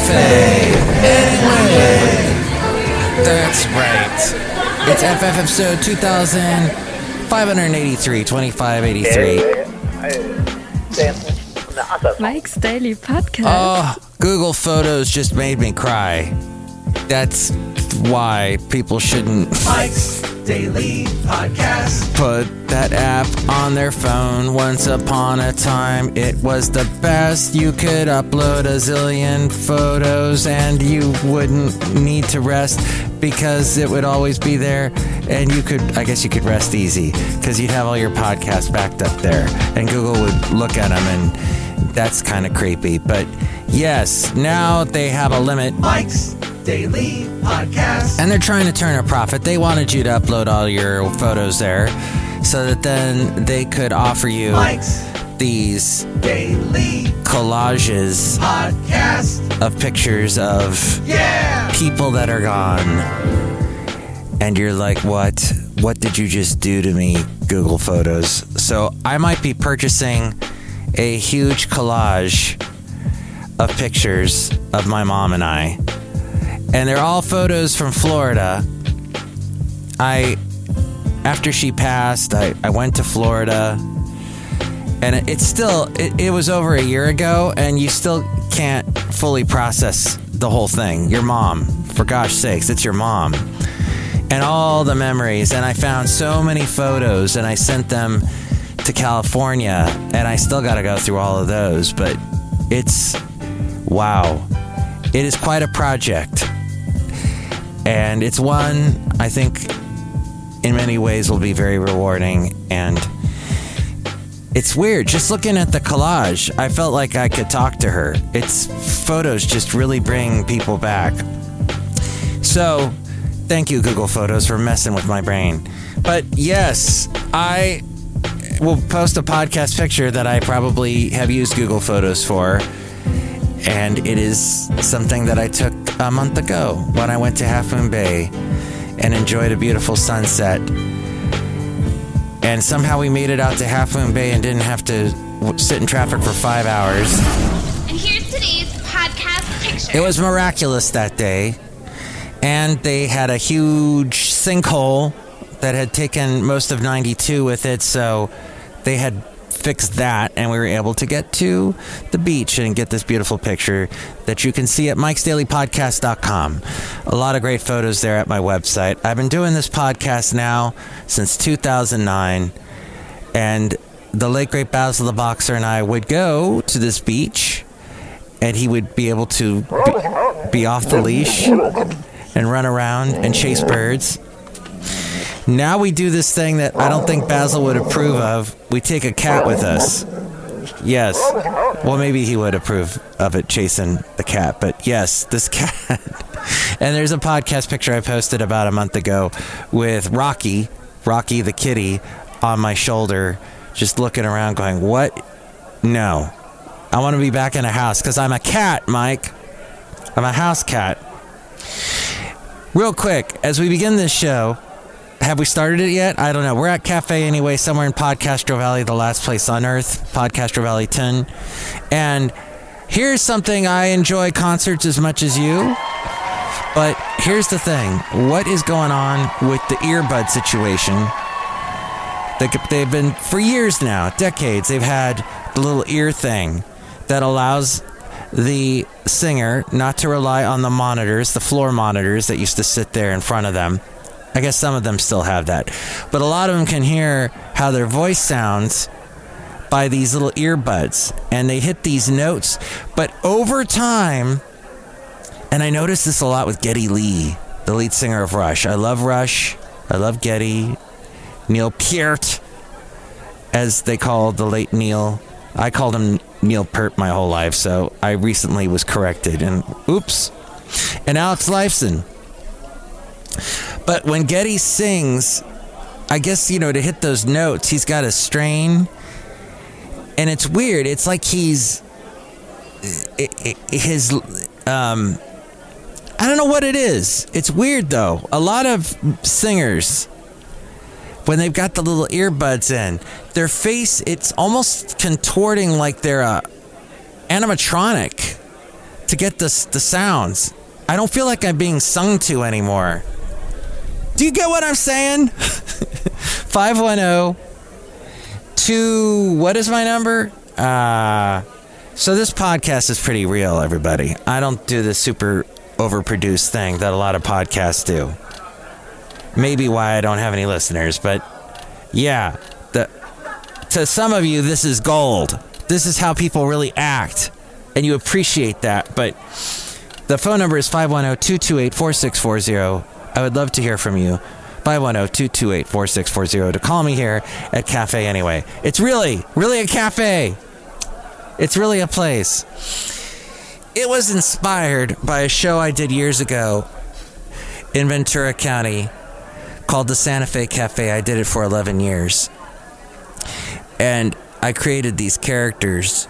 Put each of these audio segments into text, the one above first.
Cafe anyway. That's right. It's FF episode 2583, 2583. Mike's Daily Podcast. Oh, Google Photos just made me cry. That's why people shouldn't Mike's Daily Podcast. Put that app on their phone. Once upon a time, it was the best. You could upload a zillion photos and you wouldn't need to rest because it would always be there. And I guess you could rest easy because you'd have all your podcasts backed up there and Google would look at them, and that's kind of creepy. But yes, now they have a limit. Mike's Daily Podcast. And they're trying to turn a profit. They wanted you to upload all your photos there so that then they could offer you Mike's these Daily collages Podcast of pictures of people that are gone. And you're like, what? What did you just do to me, Google Photos? So I might be purchasing a huge collage of pictures of my mom and I. And they're all photos from Florida. After she passed, I went to Florida. And it was over a year ago, and you still can't fully process the whole thing. Your mom, for gosh sakes, it's your mom. And all the memories. And I found so many photos, and I sent them to California, and I still got to go through all of those. But wow. It is quite a project. And it's one I think in many ways will be very rewarding. And it's weird. Just looking at the collage, I felt like I could talk to her. Photos just really bring people back. So, thank you, Google Photos, for messing with my brain. But yes, I will post a podcast picture that I probably have used Google Photos for. And it is something that I took a month ago when I went to Half Moon Bay and enjoyed a beautiful sunset. And somehow we made it out to Half Moon Bay and didn't have to sit in traffic for 5 hours. And here's today's podcast picture. It was miraculous that day. And they had a huge sinkhole that had taken most of 92 with it, so they had fixed that, and we were able to get to the beach and get this beautiful picture that you can see at MikesDailyPodcast.com. A lot of great photos there at my website. I've been doing this podcast now since 2009, and the late great Basil the Boxer and I would go to this beach, and he would be able to be off the leash and run around and chase birds. Now we do this thing that I don't think Basil would approve of. We take a cat with us. Yes. Well, maybe he would approve of it, chasing the cat. But yes, this cat. And there's a podcast picture I posted about a month ago with Rocky the kitty, on my shoulder, just looking around going, what? No. I want to be back in a house because I'm a cat, Mike. I'm a house cat. Real quick, as we begin this show, have we started it yet? I don't know. We're at Cafe Anyway, somewhere in Podcastro Valley, the last place on earth, Podcastro Valley 10. And here's something I enjoy concerts as much as you. But here's the thing. What is going on with the earbud situation? They've been, for years now, decades, they've had the little ear thing that allows the singer not to rely on the monitors, the floor monitors that used to sit there in front of them. I guess some of them still have that. But a lot of them can hear how their voice sounds by these little earbuds. And they hit these notes. But over time, and I noticed this a lot with Geddy Lee, the lead singer of Rush. I love Rush. I love Geddy. Neil Peart, as they called the late Neil. I called him Neil Peart my whole life, so I recently was corrected. And oops. And Alex Lifeson. But when Geddy sings, I guess, to hit those notes, he's got a strain. And it's weird. It's like I don't know what it is. It's weird, though. A lot of singers, when they've got the little earbuds in, their face, it's almost contorting like they're animatronic. to get the sounds. I don't feel like I'm being sung to anymore. Do you get what I'm saying? 510 what is my number? So this podcast is pretty real, everybody. I don't do this super overproduced thing that a lot of podcasts do. Maybe why I don't have any listeners, but yeah, to some of you, this is gold. This is how people really act, and you appreciate that. But the phone number is 510-228-4640. I would love to hear from you. 510-228-4640 to call me here at Cafe Anyway. It's really a cafe. It's really a place. It was inspired by a show I did years ago in Ventura County called the Santa Fe Cafe. I did it for 11 years. And I created these characters.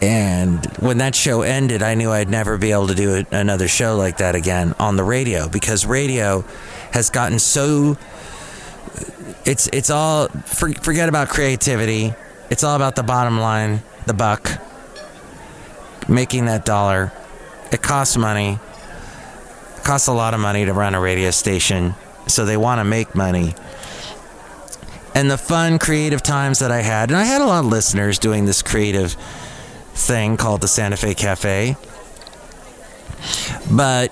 And when that show ended, I knew I'd never be able to do another show like that again on the radio, because radio has gotten so... It's all... Forget about creativity. It's all about the bottom line, the buck. Making that dollar. It costs money. It costs a lot of money to run a radio station, so they want to make money. And the fun, creative times that I had, and I had a lot of listeners doing this creative thing called the Santa Fe Cafe, but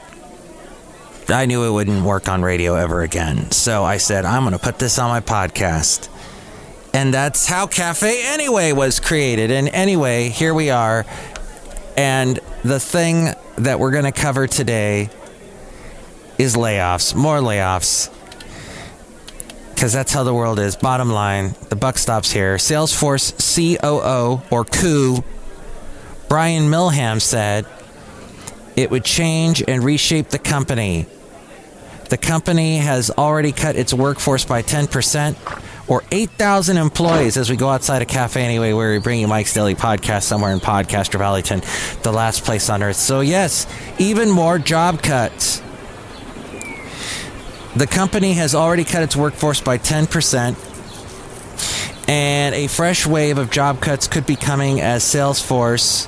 I knew it wouldn't work on radio ever again. So I said, I'm going to put this on my podcast. And that's how Cafe Anyway was created. And anyway, here we are. And the thing that we're going to cover today is layoffs, more layoffs. Because that's how the world is. Bottom line, the buck stops here. Salesforce COO, or COO, Brian Milham said it would change and reshape the company. The company has already cut its workforce by 10%, or 8,000 employees, as we go outside of Cafe Anyway, where we bring you Mike's Daily Podcast somewhere in Podcaster Valleyton, the last place on earth. So yes, even more job cuts. The company has already cut its workforce by 10%, and a fresh wave of job cuts could be coming as Salesforce...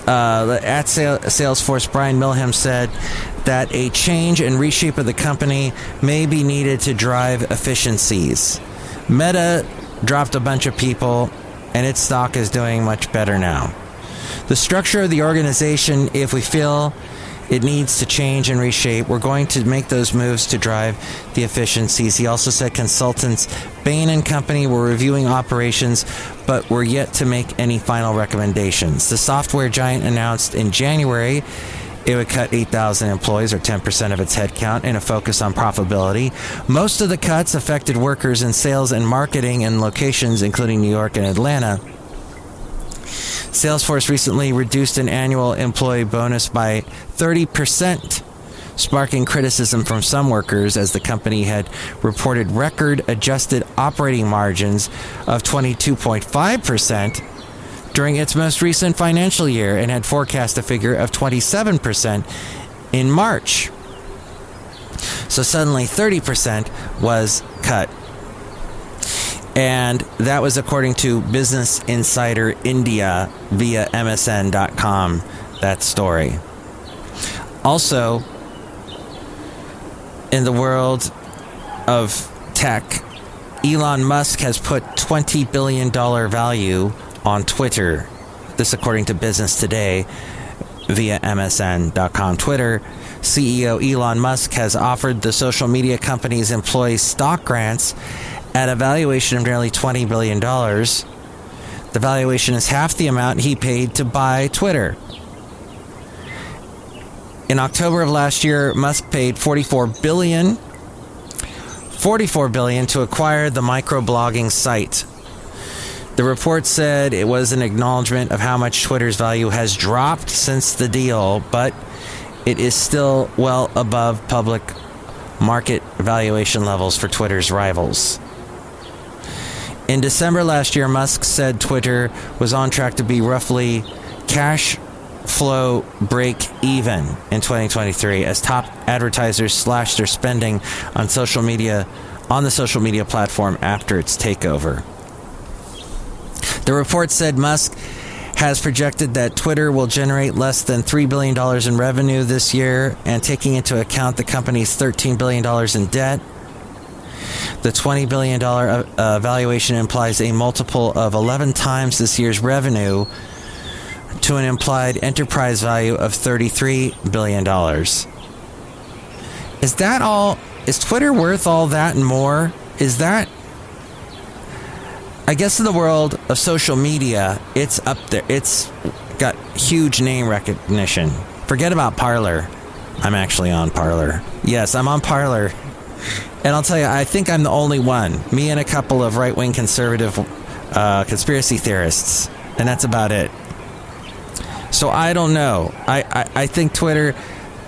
at Salesforce, Brian Milham said that a change and reshape of the company may be needed to drive efficiencies. Meta dropped a bunch of people, and its stock is doing much better now. The structure of the organization, if we feel it needs to change and reshape, we're going to make those moves to drive the efficiencies. He also said consultants Bain & Company were reviewing operations, but were yet to make any final recommendations. The software giant announced in January it would cut 8,000 employees, or 10% of its headcount, in a focus on profitability. Most of the cuts affected workers in sales and marketing in locations including New York and Atlanta. Salesforce recently reduced an annual employee bonus by 30%, sparking criticism from some workers, as the company had reported record adjusted operating margins of 22.5% during its most recent financial year, and had forecast a figure of 27% in March. So suddenly 30% was cut. And that was according to Business Insider India via MSN.com, that story. Also, in the world of tech, Elon Musk has put $20 billion value on Twitter. This according to Business Today via MSN.com. Twitter CEO Elon Musk has offered the social media company's employees stock grants at a valuation of nearly $20 billion. The valuation is half the amount he paid to buy Twitter. In October of last year, Musk paid $44 billion to acquire the microblogging site. The report said it was an acknowledgement of how much Twitter's value has dropped since the deal, but it is still well above public market valuation levels for Twitter's rivals. In December last year, Musk said Twitter was on track to be roughly cash flow break even in 2023 as top advertisers slashed their spending on the social media platform after its takeover. The report said Musk has projected that Twitter will generate less than $3 billion in revenue this year, and taking into account the company's $13 billion in debt, the $20 billion valuation implies a multiple of 11 times this year's revenue to an implied enterprise value of $33 billion. Is that all? Is Twitter worth all that and more? Is that... I guess in the world of social media, it's up there. It's got huge name recognition. Forget about Parler. I'm actually on Parler. Yes, I'm on Parler. And I'll tell you, I think I'm the only one. Me and a couple of right-wing conservative conspiracy theorists. And that's about it. So I don't know. I think Twitter...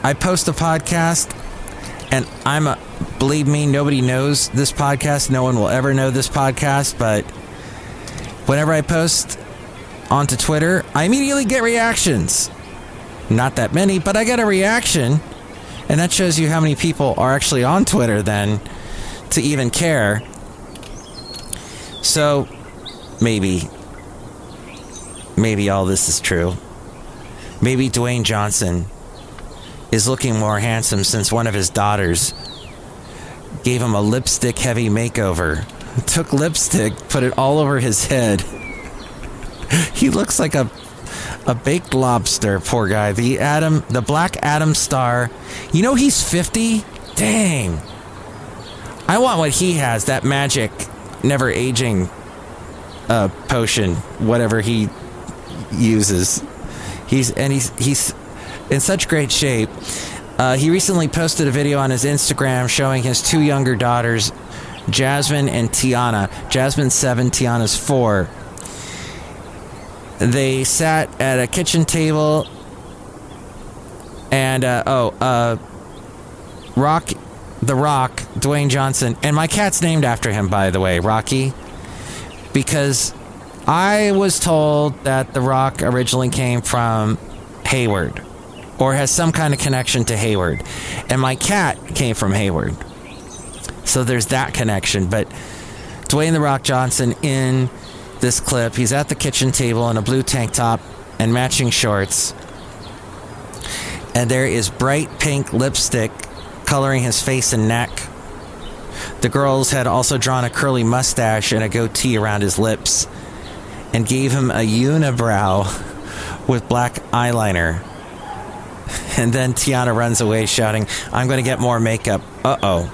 I post a podcast, and believe me, nobody knows this podcast. No one will ever know this podcast, but whenever I post onto Twitter, I immediately get reactions. Not that many, but I get a reaction. And that shows you how many people are actually on Twitter then to even care. So maybe all this is true. Maybe Dwayne Johnson is looking more handsome since one of his daughters gave him a lipstick heavy makeover. Took lipstick, put it all over his head. He looks like a baked lobster, poor guy. The Black Adam star. You know he's 50? Dang. I want what he has, that magic, never aging potion, whatever he uses. He's in such great shape. He recently posted a video on his Instagram showing his two younger daughters, Jasmine and Tiana. Jasmine's 7, Tiana's 4. They sat at a kitchen table, and The Rock, Dwayne Johnson, and my cat's named after him, by the way, Rocky, because I was told that The Rock originally came from Hayward, or has some kind of connection to Hayward, and my cat came from Hayward, so there's that connection. But Dwayne The Rock Johnson in this clip, he's at the kitchen table in a blue tank top and matching shorts, and there is bright pink lipstick coloring his face and neck. The girls had also drawn a curly mustache and a goatee around his lips and gave him a unibrow with black eyeliner. And then Tiana runs away shouting, "I'm going to get more makeup." Uh-oh.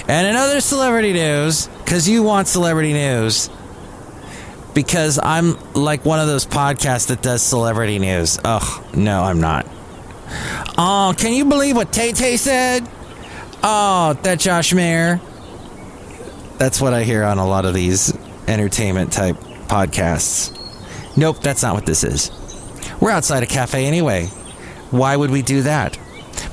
And in other celebrity news, because you want celebrity news, because I'm like one of those podcasts that does celebrity news. Ugh, no, I'm not. Oh, can you believe what Tay-Tay said? Oh, that Josh Mayer. That's what I hear on a lot of these entertainment type podcasts. Nope, that's not what this is. We're outside a cafe anyway. Why would we do that?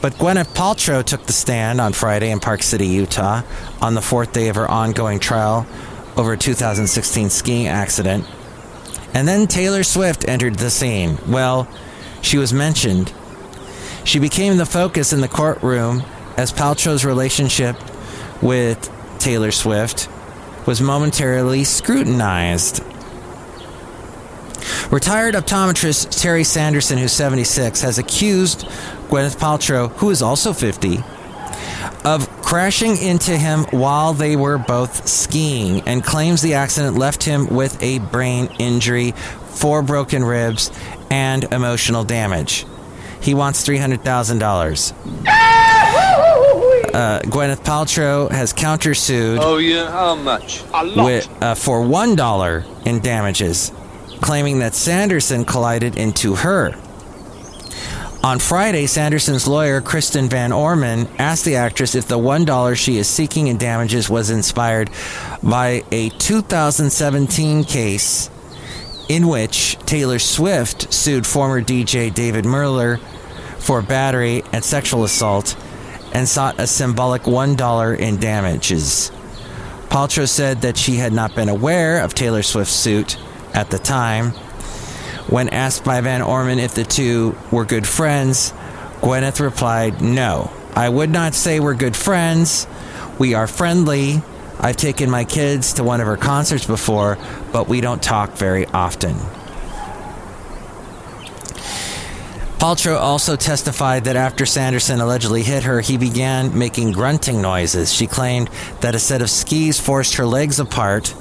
But Gwyneth Paltrow took the stand on Friday in Park City, Utah, on the 4th day of her ongoing trial over a 2016 skiing accident. And then Taylor Swift entered the scene. Well, she was mentioned. She became the focus in the courtroom as Paltrow's relationship with Taylor Swift was momentarily scrutinized. Retired optometrist Terry Sanderson, who's 76, has accused Gwyneth Paltrow, who is also 50, of crashing into him while they were both skiing, and claims the accident left him with a brain injury, 4 broken ribs, and emotional damage. He wants $300,000. Gwyneth Paltrow has countersued. Oh yeah, how much? A lot. For $1 in damages, claiming that Sanderson collided into her. On Friday, Sanderson's lawyer, Kristen Van Orman, asked the actress if the $1 she is seeking in damages was inspired by a 2017 case in which Taylor Swift sued former DJ David Merler for battery and sexual assault and sought a symbolic $1 in damages. Paltrow said that she had not been aware of Taylor Swift's suit at the time. When asked by Van Orman if the two were good friends, Gwyneth replied, "No, I would not say we're good friends. We are friendly. I've taken my kids to one of her concerts before, but we don't talk very often." Paltrow also testified that after Sanderson allegedly hit her, he began making grunting noises. She claimed that a set of skis forced her legs apart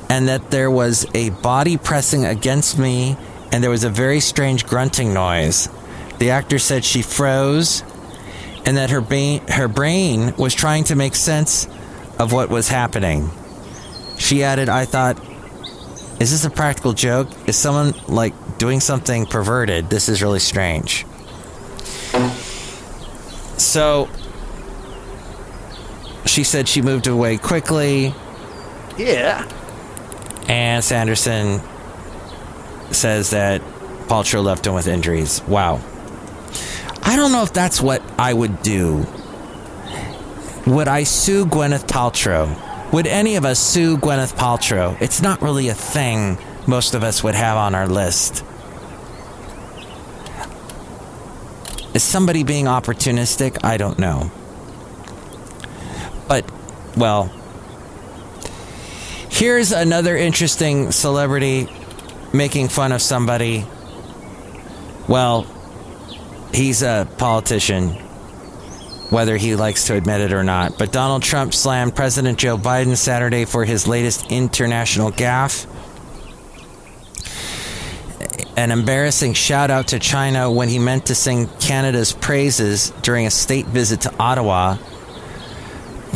and that there was a body pressing against me and there was a very strange grunting noise. The actor said she froze and that her brain was trying to make sense of what was happening. She added, I thought, is this a practical joke? Is someone, doing something perverted? This is really strange. So, she said she moved away quickly. Yeah. And Sanderson says that Paltrow left him with injuries. Wow. I don't know if that's what I would do. Would I sue Gwyneth Paltrow? Would any of us sue Gwyneth Paltrow? It's not really a thing most of us would have on our list. Is somebody being opportunistic? I don't know. But, well, here's another interesting celebrity making fun of somebody. Well, he's a politician, whether he likes to admit it or not. But Donald Trump slammed President Joe Biden Saturday for his latest international gaffe. An embarrassing shout out to China when he meant to sing Canada's praises during a state visit to Ottawa.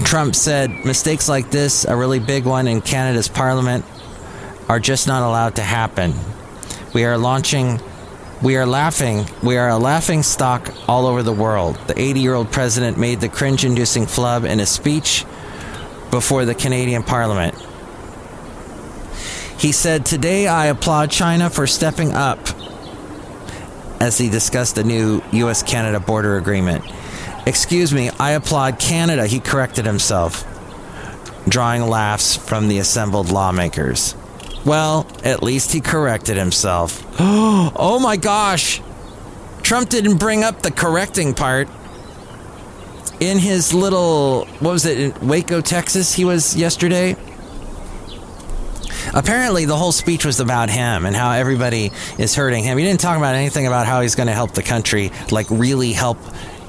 Trump said, mistakes like this, a really big one in Canada's parliament, are just not allowed to happen. We are a laughing stock all over the world. The 80-year-old president made the cringe-inducing flub in a speech before the Canadian Parliament. He said, today I applaud China for stepping up as he discussed the new U.S.-Canada border agreement. Excuse me, I applaud Canada, he corrected himself, drawing laughs from the assembled lawmakers. Well, at least he corrected himself. Oh my gosh! Trump didn't bring up the correcting part. In his little, what was it, in Waco, Texas, he was yesterday? Apparently, the whole speech was about him and how everybody is hurting him. He didn't talk about anything about how he's going to help the country, really help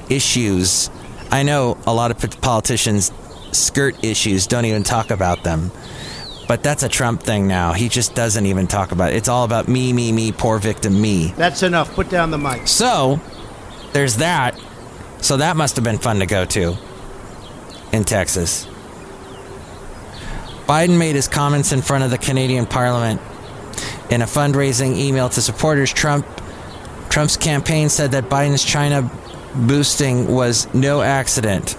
issues. I know a lot of politicians skirt issues, don't even talk about them. But that's a Trump thing now. He just doesn't even talk about it. It's all about me, poor victim, me. That's enough. Put down the mic. So, there's that. So that must have been fun to go to in Texas. Biden made his comments in front of the Canadian Parliament. In a fundraising email to supporters, Trump's campaign said that Biden's China boosting was no accident,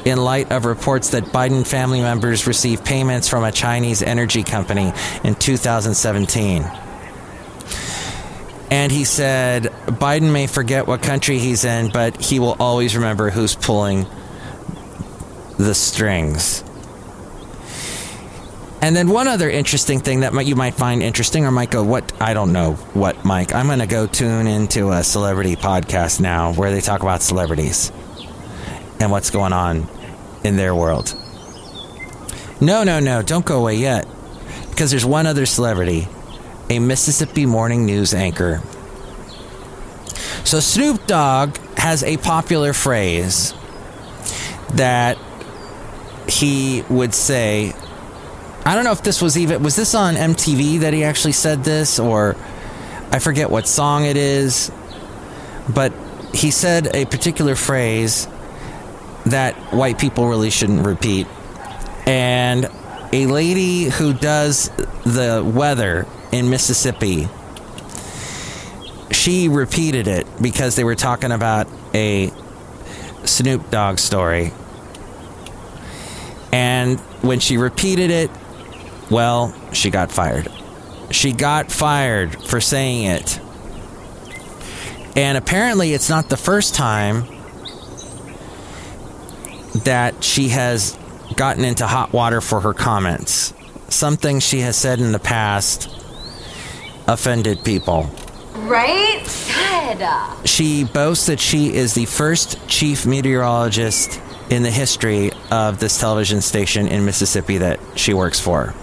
in light of reports that Biden family members received payments from a Chinese energy company in 2017. And he said, Biden may forget what country he's in, but he will always remember who's pulling the strings. And then one other interesting thing that you might find interesting or might go, what? I don't know what, Mike. I'm going to go tune into a celebrity podcast now where they talk about celebrities and what's going on in their world. No, don't go away yet. Because there's one other celebrity, a Mississippi morning news anchor. So Snoop Dogg has a popular phrase that he would say. I don't know if this was this on MTV that he actually said this, or I forget what song it is, but he said a particular phrase that white people really shouldn't repeat. And a lady who does the weather in Mississippi, she repeated it because they were talking about a Snoop Dogg story. And when she repeated it, well, she got fired. She got fired for saying it. And apparently it's not the first time that she has gotten into hot water for her comments. Some things she has said in the past offended people. Right? Good. She boasts that she is the first chief meteorologist in the history of this television station in Mississippi that she works for.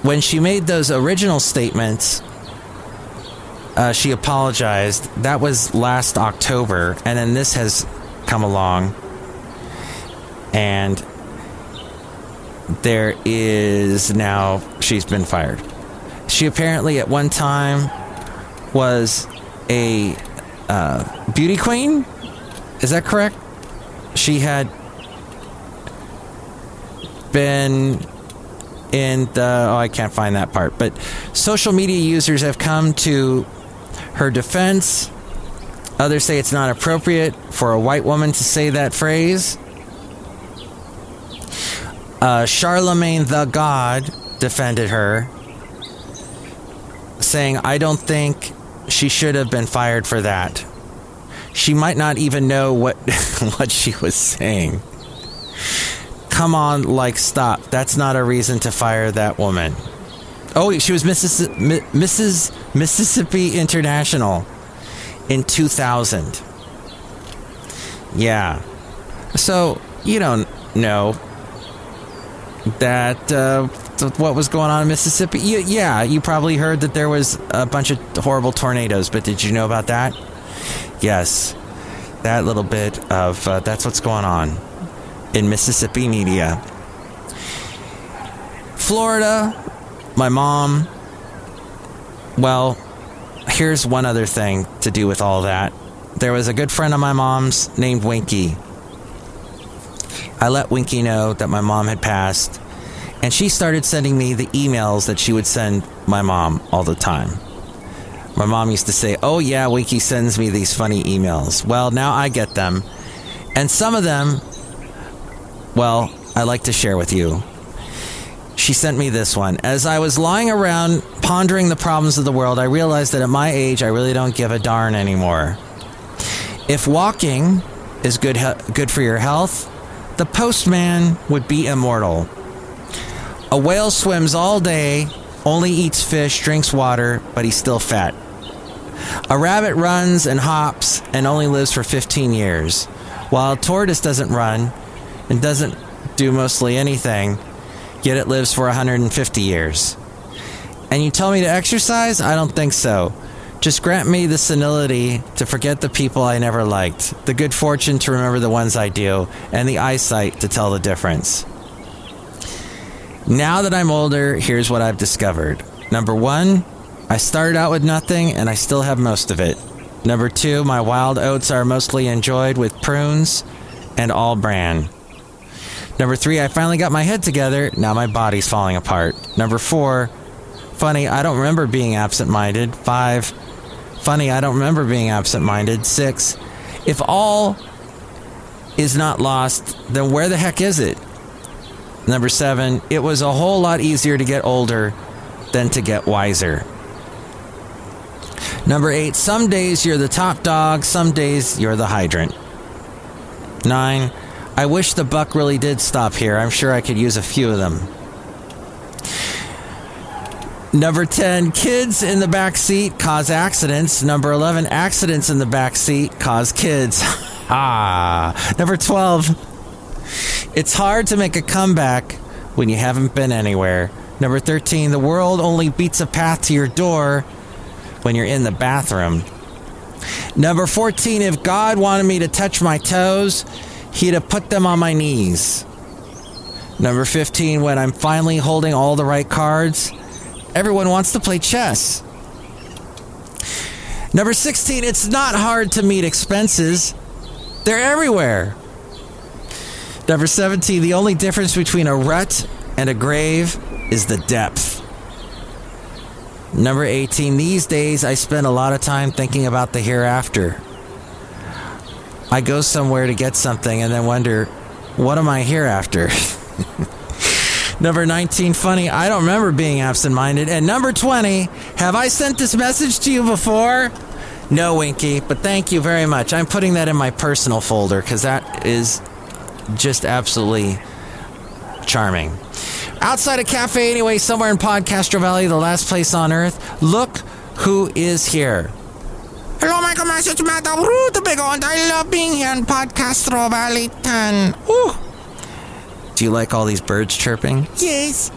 When she made those original statements, she apologized. That was last October, and then this has come along, and there is now she's been fired. She apparently at one time was a beauty queen. Is that correct? She had been in the... I can't find that part. But social media users have come to her defense. Others say it's not appropriate for a white woman to say that phrase. Charlemagne the God defended her, saying, I don't think she should have been fired for that. She might not even know what what she was saying. Come on, stop. That's not a reason to fire that woman. Oh, she was Mrs. Mississippi International in 2000. Yeah. So, you don't know that what was going on in Mississippi. Yeah, you probably heard that there was a bunch of horrible tornadoes, but did you know about that? Yes, that little bit of that's what's going on in Mississippi media. Florida, my mom. Well, here's one other thing to do with all that. There was a good friend of my mom's named Winky. I let Winky know that my mom had passed, and she started sending me the emails that she would send my mom all the time. My mom used to say, oh yeah, Winky sends me these funny emails. Well, now I get them. And some of them, well, I like to share with you. She sent me this one. As I was lying around pondering the problems of the world, I realized that at my age, I really don't give a darn anymore. If walking is good for your health, the postman would be immortal. A whale swims all day, only eats fish, drinks water, but he's still fat. A rabbit runs and hops and only lives for 15 years, while a tortoise doesn't run and doesn't do mostly anything, yet it lives for 150 years. And you tell me to exercise? I don't think so. Just grant me the senility to forget the people I never liked, the good fortune to remember the ones I do, and the eyesight to tell the difference. Now that I'm older, here's what I've discovered. Number 1, I started out with nothing, and I still have most of it. Number 2, my wild oats are mostly enjoyed with prunes and all bran. Number 3, I finally got my head together, now my body's falling apart. Number 4, funny, I don't remember being absent-minded. 5, funny, I don't remember being absent-minded. 6, if all is not lost, then where the heck is it? Number 7, it was a whole lot easier to get older than to get wiser. Number 8, some days you're the top dog, some days you're the hydrant. 9, I wish the buck really did stop here. I'm sure I could use a few of them. Number 10, kids in the back seat cause accidents. Number 11, accidents in the back seat cause kids. Number 12, it's hard to make a comeback when you haven't been anywhere. Number 13, the world only beats a path to your door when you're in the bathroom. Number 14, if God wanted me to touch my toes, he'd have put them on my knees. Number 15, when I'm finally holding all the right cards, everyone wants to play chess. Number 16, it's not hard to meet expenses. They're everywhere. Number 17, the only difference between a rut and a grave is the depth. Number 18, these days I spend a lot of time thinking about the hereafter. I go somewhere to get something and then wonder, what am I here after? Number 19, funny, I don't remember being absent-minded. And number 20, have I sent this message to you before? No, Winky, but thank you very much. I'm putting that in my personal folder because that is just absolutely charming. Outside a cafe anyway, somewhere in Podcastro Valley, the last place on earth, look who is here. Hello, my commander, it's Madame Rootabega, and I love being here in Podcastro Valley 10. Ooh. Do you like all these birds chirping? Yes.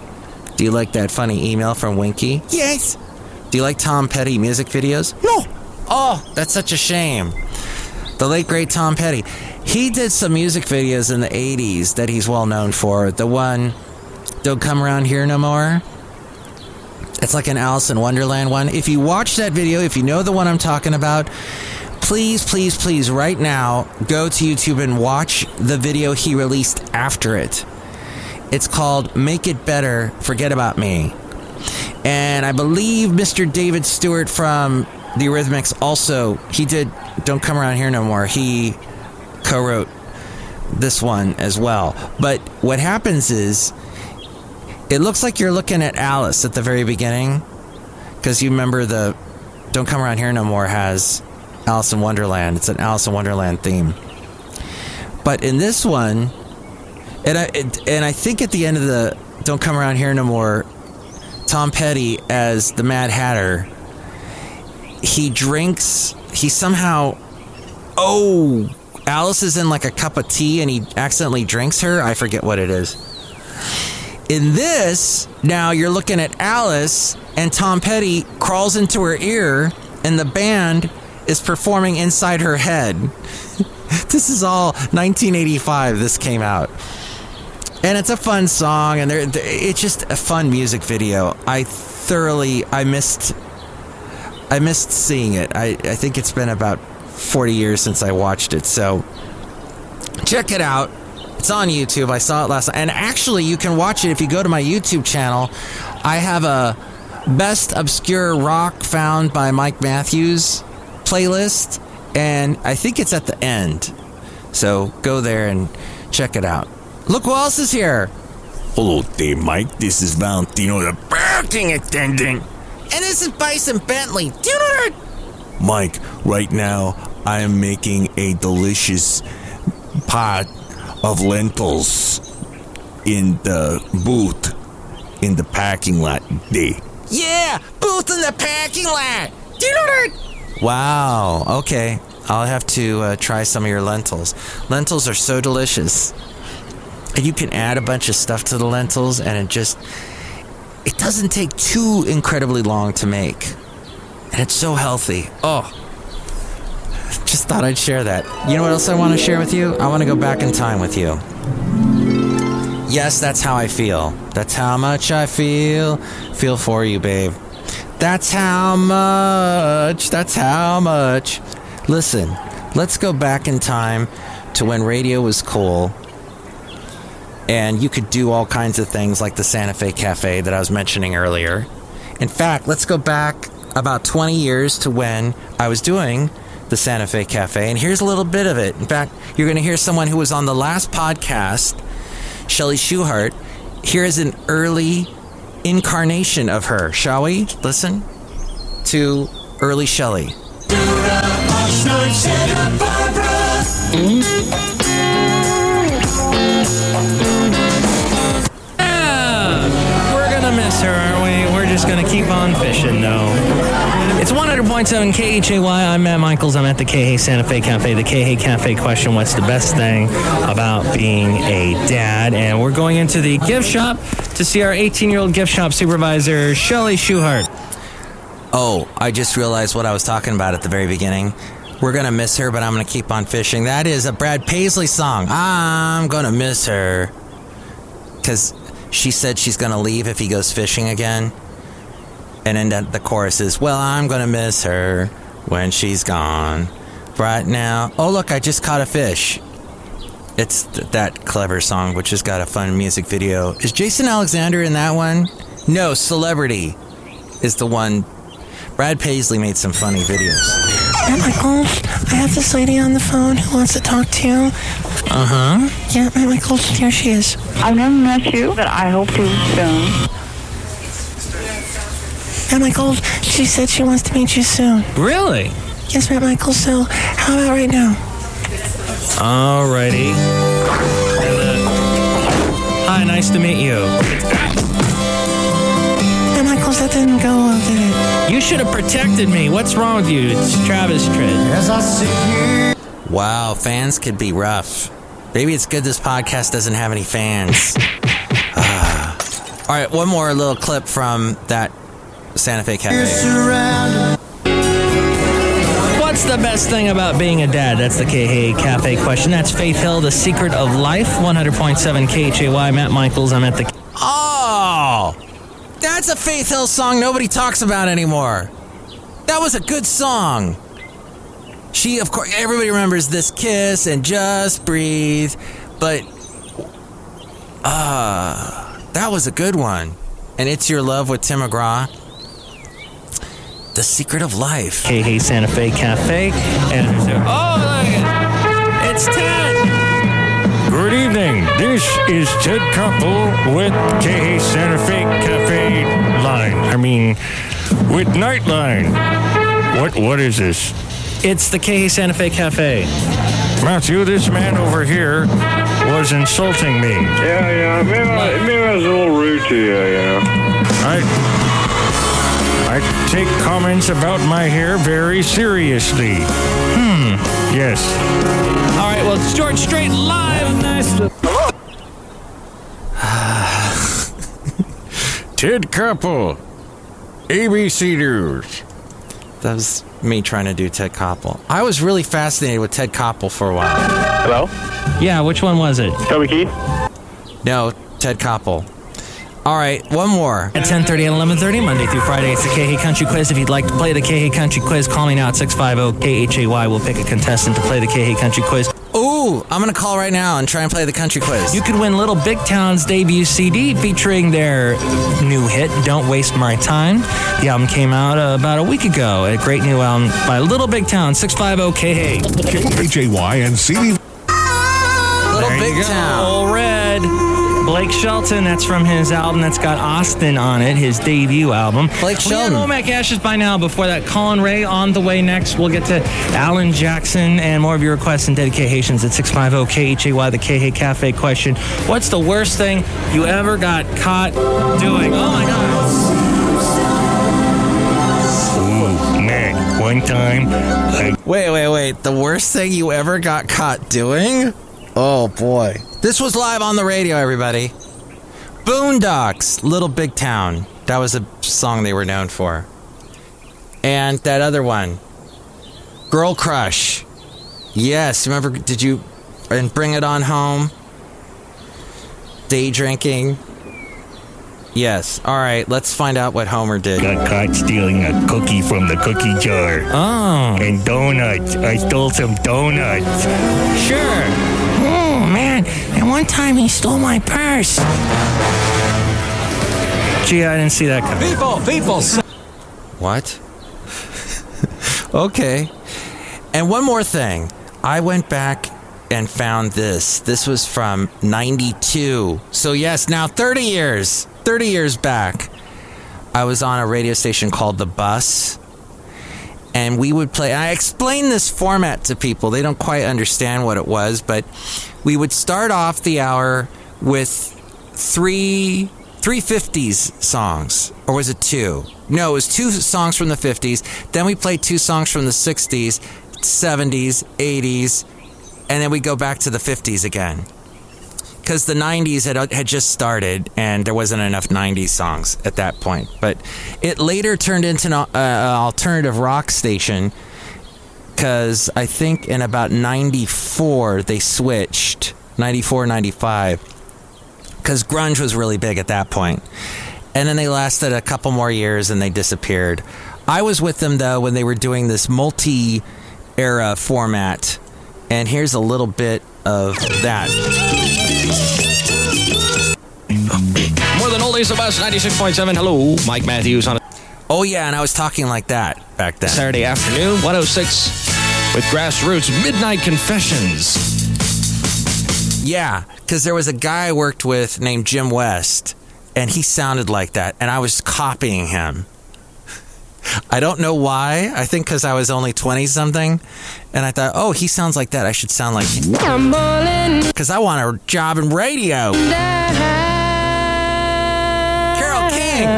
Do you like that funny email from Winky? Yes. Do you like Tom Petty music videos? No. Oh, that's such a shame. The late, great Tom Petty. He did some music videos in the 80s that he's well known for. The one, Don't Come Around Here No More. It's like an Alice in Wonderland one. If you watch that video, if you know the one I'm talking about, please, please, please, right now, go to YouTube and watch the video he released after it. It's called Make It Better, Forget About Me. And I believe Mr. David Stewart from the Eurythmics also, he did Don't Come Around Here No More. He co-wrote this one as well. But what happens is, it looks like you're looking at Alice at the very beginning, because you remember the Don't Come Around Here No More has Alice in Wonderland. It's an Alice in Wonderland theme. But in this one, and I think at the end of the Don't Come Around Here No More, Tom Petty as the Mad Hatter, he somehow, Alice is in like a cup of tea and he accidentally drinks her. I forget what it is. In this, now you're looking at Alice and Tom Petty crawls into her ear and the band is performing inside her head. This is all 1985 this came out. And it's a fun song and it's just a fun music video. I missed seeing it. I think it's been about 40 years since I watched it. So check it out. It's on YouTube. I saw it last night. And actually, you can watch it if you go to my YouTube channel. I have a Best Obscure Rock Found by Mike Matthews playlist. And I think it's at the end. So go there and check it out. Look who else is here. Hello there, Mike. This is Valentino, the parking attendant. And this is Bison Bentley. Do you know that? Mike, right now, I am making a delicious pot of lentils in the booth in the parking lot there. Yeah, booth in the parking lot. Do you know that? Wow, okay. I'll have to try some of your lentils. Lentils are so delicious. And you can add a bunch of stuff to the lentils and it doesn't take too incredibly long to make. And it's so healthy. Oh, just thought I'd share that. You know what else I want to share with you? I want to go back in time with you. Yes, that's how I feel. That's how much I feel. Feel for you, babe. That's how much. That's how much. Listen, let's go back in time to when radio was cool. And you could do all kinds of things like the Santa Fe Cafe that I was mentioning earlier. In fact, let's go back about 20 years to when I was doing the Santa Fe Cafe. And here's a little bit of it. In fact, you're going to hear someone who was on the last podcast, Chely Shoehart. Here's an early incarnation of her. Shall we listen to early Chely? We're gonna miss her, aren't we? We're just gonna keep on fishing, though. It's 100.7 KHAY. I'm Matt Michaels. I'm at the KHAY Santa Fe Cafe. The KHAY Cafe question, what's the best thing about being a dad? And we're going into the gift shop to see our 18-year-old gift shop supervisor, Chely Shoehart. Oh, I just realized what I was talking about at the very beginning. We're going to miss her, but I'm going to keep on fishing. That is a Brad Paisley song. I'm going to miss her. Because she said she's going to leave if he goes fishing again. And then the chorus is, well, I'm going to miss her when she's gone. Right now. Oh, look, I just caught a fish. It's that clever song, which has got a fun music video. Is Jason Alexander in that one? No, Celebrity is the one. Brad Paisley made some funny videos. Yeah, Michael, I have this lady on the phone who wants to talk to you. Uh-huh. Yeah, Michael, here she is. I've never met you, but I hope to soon. Yeah, Michael, she said she wants to meet you soon. Really? Yes, Matt Michael, so how about right now? Alrighty. Hi, nice to meet you. Yeah, Michael, that didn't go well, did it? You should have protected me. What's wrong with you? It's Travis Tritt. Wow, fans could be rough. Maybe it's good this podcast doesn't have any fans. All right, one more little clip from that Santa Fe Cafe. What's the best thing about being a dad? That's the KHA Cafe question. That's Faith Hill, The Secret of Life, 100.7 KHAY. Matt Michaels, I'm at the... Oh! That's a Faith Hill song nobody talks about anymore. That was a good song. She, of course, everybody remembers This Kiss and Just Breathe, but that was a good one. And It's Your Love with Tim McGraw. The Secret of Life. KHA Santa Fe Cafe. And look, it's Ted. Good evening. This is Ted Koppel with KHA Santa Fe Cafe with Nightline. What is this? It's the KHA Santa Fe Cafe. Matthew, this man over here was insulting me. Yeah. Maybe I was a little rude to you, I take comments about my hair very seriously. Yes. All right, well, it's George Strait live. Hello? Ted Koppel, ABC News. That was me trying to do Ted Koppel. I was really fascinated with Ted Koppel for a while. Hello? Yeah, which one was it? Toby Keith? No, Ted Koppel. All right, one more. At 10:30 and 11:30, Monday through Friday, it's the KHA Country Quiz. If you'd like to play the KHA Country Quiz, call me now at 650-KHAY. We'll pick a contestant to play the KHA Country Quiz. Ooh, I'm going to call right now and try and play the Country Quiz. You could win Little Big Town's debut CD featuring their new hit, Don't Waste My Time. The album came out about a week ago. A great new album by Little Big Town, 650-KHA. KHAY and CD. Little Big Town. All red. Blake Shelton, that's from his album that's got Austin on it, his debut album. Blake Shelton. Womack Ashes by now. Before that, Colin Ray on the way next. We'll get to Alan Jackson and more of your requests and dedications at 650-KHAY, the KHA Cafe question. What's the worst thing you ever got caught doing? Oh, my God. Ooh, man, one time... Wait. The worst thing you ever got caught doing? Oh, boy. This was live on the radio, everybody. Boondocks, Little Big Town. That was a song they were known for. And that other one, Girl Crush. Yes, remember, did you... And Bring It On Home. Day Drinking. Yes. All right, let's find out what Homer did. Got caught stealing a cookie from the cookie jar. Oh. And donuts. I stole some donuts. Sure. Oh, man. And one time he stole my purse. Gee, I didn't see that coming. People. What? Okay. And one more thing. I went back and found this. This was from 92. So yes, now 30 years back, I was on a radio station called The Bus, and we would play. I explained this format to people. They don't quite understand what it was, but we would start off the hour with three 50s songs. Or was it two? No, it was two songs from the 50s. Then we played two songs from the 60s, 70s, 80s, and then we go back to the 50s again. Because the 90s had just started, and there wasn't enough 90s songs at that point. But it later turned into an alternative rock station, because I think in about 94 they switched, 94, 95, because grunge was really big at that point. And then they lasted a couple more years and they disappeared. I was with them, though, when they were doing this multi-era format. And here's a little bit of that. More than oldies, the best, 96.7. Hello, Mike Matthews on it. Oh, yeah, and I was talking like that back then. Saturday afternoon, 106 with Grassroots Midnight Confessions. Yeah, because there was a guy I worked with named Jim West, and he sounded like that, and I was copying him. I don't know why. I think because I was only 20-something, and I thought, oh, he sounds like that. I should sound like him. Because I want a job in radio. Carole King.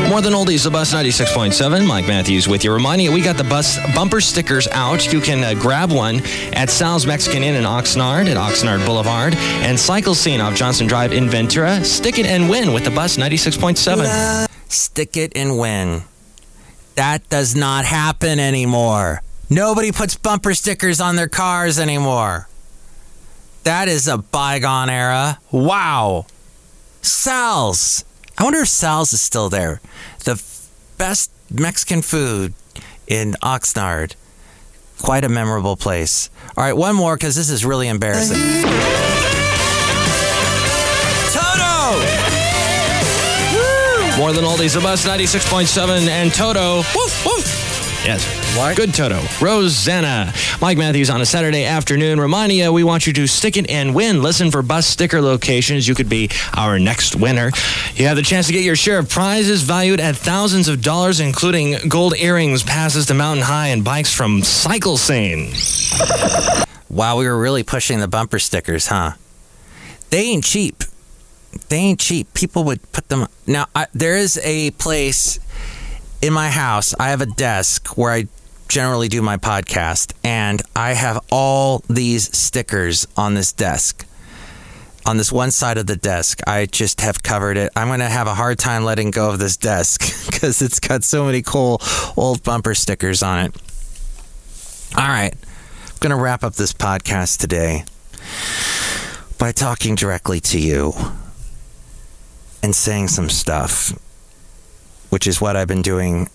More than oldies, the bus, 96.7. Mike Matthews with you. Reminding you, we got the bus bumper stickers out. You can grab one at Sal's Mexican Inn in Oxnard at Oxnard Boulevard and Cycle Scene off Johnson Drive in Ventura. Stick it and win with the bus, 96.7. Stick it and win. That does not happen anymore. Nobody puts bumper stickers on their cars anymore. That is a bygone era. Wow. Sal's. I wonder if Sal's is still there. The best Mexican food in Oxnard. Quite a memorable place. All right, one more because this is really embarrassing. Toto! Woo! More than oldies, the bus 96.7 and Toto. Woof, woof. Yes. What? Good Toto. Rosanna. Mike Matthews on a Saturday afternoon reminding you we want you to stick it and win. Listen for bus sticker locations. You could be our next winner. You have the chance to get your share of prizes valued at thousands of dollars, including gold earrings, passes to Mountain High, and bikes from Cycle Scene. Wow, we were really pushing the bumper stickers, huh? They ain't cheap. They ain't cheap. People would put them... Now, there is a place... In my house, I have a desk where I generally do my podcast, and I have all these stickers on this desk. On this one side of the desk, I just have covered it. I'm going to have a hard time letting go of this desk because it's got so many cool old bumper stickers on it. All right, I'm going to wrap up this podcast today by talking directly to you and saying some stuff, which is what I've been doing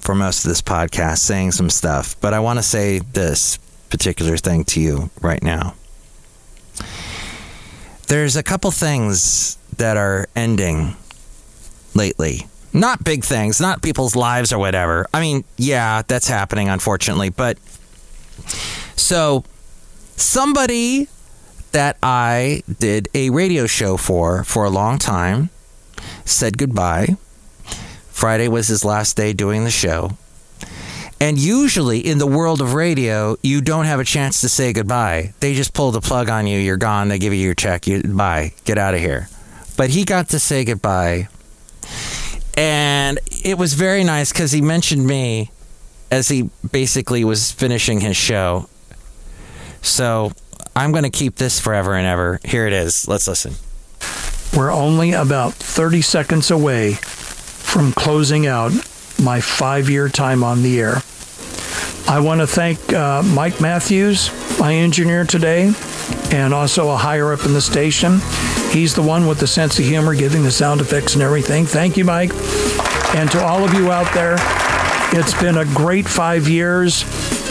for most of this podcast, saying some stuff. But I want to say this particular thing to you right now. There's a couple things that are ending lately. Not big things, not people's lives or whatever. I mean, yeah, that's happening, unfortunately. But so somebody that I did a radio show for a long time said goodbye. Friday was his last day doing the show. And usually in the world of radio, you don't have a chance to say goodbye. They just pull the plug on you. You're gone. They give you your check. Bye. Get out of here. But he got to say goodbye. And it was very nice because he mentioned me as he basically was finishing his show. So I'm going to keep this forever and ever. Here it is. Let's listen. We're only about 30 seconds away from closing out my 5-year time on the air. I want to thank Mike Matthews, my engineer today, and also a higher up in the station. He's the one with the sense of humor, giving the sound effects and everything. Thank you, Mike. And to all of you out there, it's been a great 5 years,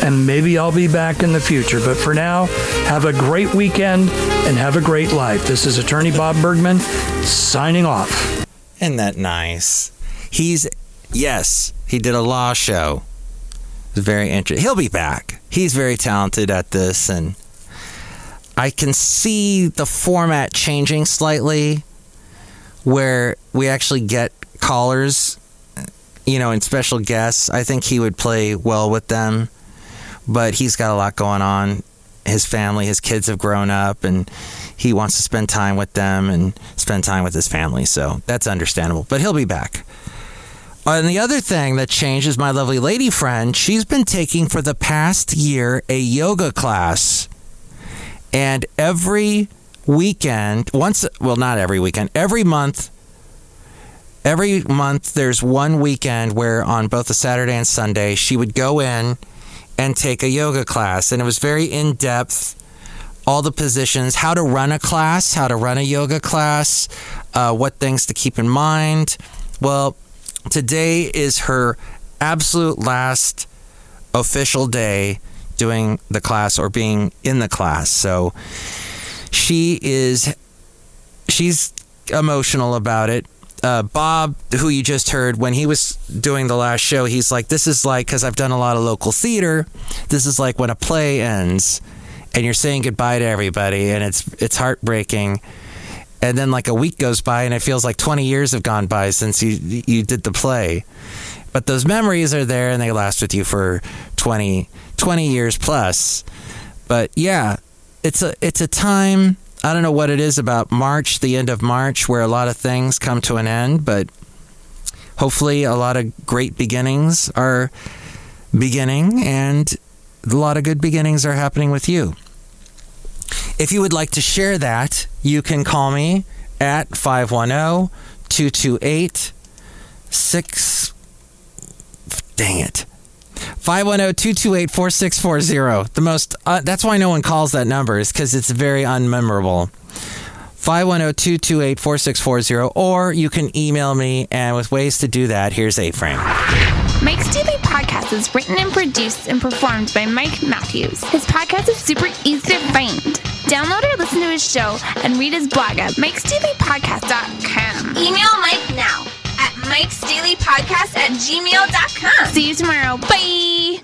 and maybe I'll be back in the future. But for now, have a great weekend and have a great life. This is Attorney Bob Bergman signing off. Isn't that nice? He did a law show. It's very interesting. He'll be back. He's very talented at this, and I can see the format changing slightly where we actually get callers, and special guests. I think he would play well with them, but he's got a lot going on. His family, his kids have grown up, and he wants to spend time with them and spend time with his family, so that's understandable. But he'll be back. And the other thing that changed is my lovely lady friend. She's been taking for the past year a yoga class. And every weekend, not every weekend, every month there's one weekend where on both a Saturday and Sunday, she would go in and take a yoga class. And it was very in-depth, all the positions, how to run a class, how to run a yoga class, what things to keep in mind. Well, today is her absolute last official day doing the class or being in the class. So she's emotional about it. Bob, who you just heard, when he was doing the last show, he's like, this is like, because I've done a lot of local theater, this is like when a play ends and you're saying goodbye to everybody and it's heartbreaking. And then like a week goes by and it feels like 20 years have gone by since you did the play. But those memories are there and they last with you for 20 years plus. But yeah, it's a time, I don't know what it is about March, the end of March, where a lot of things come to an end, but hopefully a lot of great beginnings are beginning and a lot of good beginnings are happening with you. If you would like to share that, you can call me at 510-228-7627. Dang it. 510-228-4640. The most, that's why no one calls that number, is because it's very unmemorable. 510-228-4640, or you can email me, and with ways to do that, here's A-Frame. Mike's Daily Podcast is written and produced and performed by Mike Matthews. His podcast is super easy to find. Download or listen to his show and read his blog at MikesDailyPodcast.com. Email Mike now at MikesDailyPodcast@gmail.com. See you tomorrow. Bye!